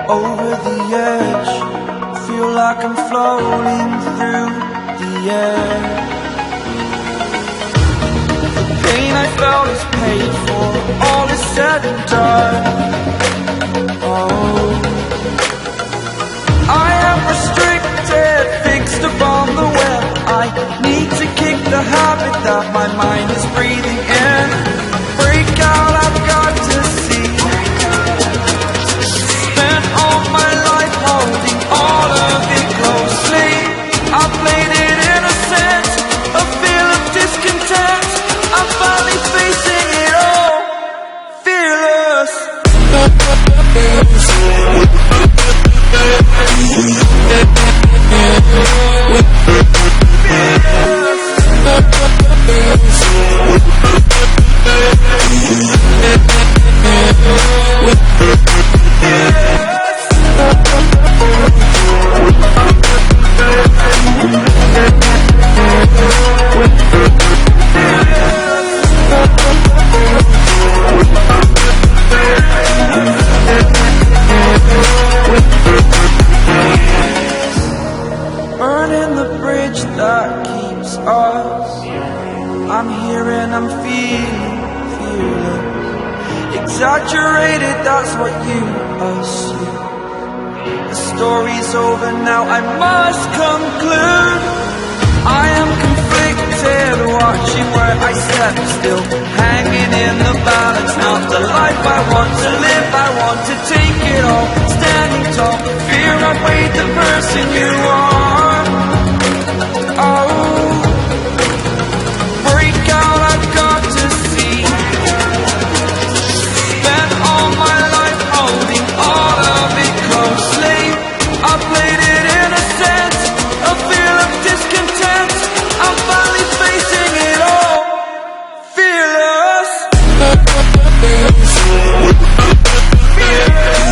over the edge. Feel like I'm floating through the air. The pain I felt is paid for, all is said and done. Oh, I am restricted, fixed upon the web. I need to kick the habit that my mind is breathing in. Break out, I've got to see. Spent all my life holding all of it closely. I played it innocent, a feel of discontent. I'm finally facing it all, fearless. Burning the bridge that keeps us. I'm here and I'm feeling fearless. Exaggerated, that's what you assume. The story's over now, I must conclude. I am conflicted, watching where I step still, hanging in the balance. Not the life I want to live, I want to take it all. Standing tall, fear I've weighed the person you are. Oh, break out, I've got to see. Spent all my life holding all of it closely. I played it innocent, a feel of discontent. I'm finally facing it all, fearless. Fearless.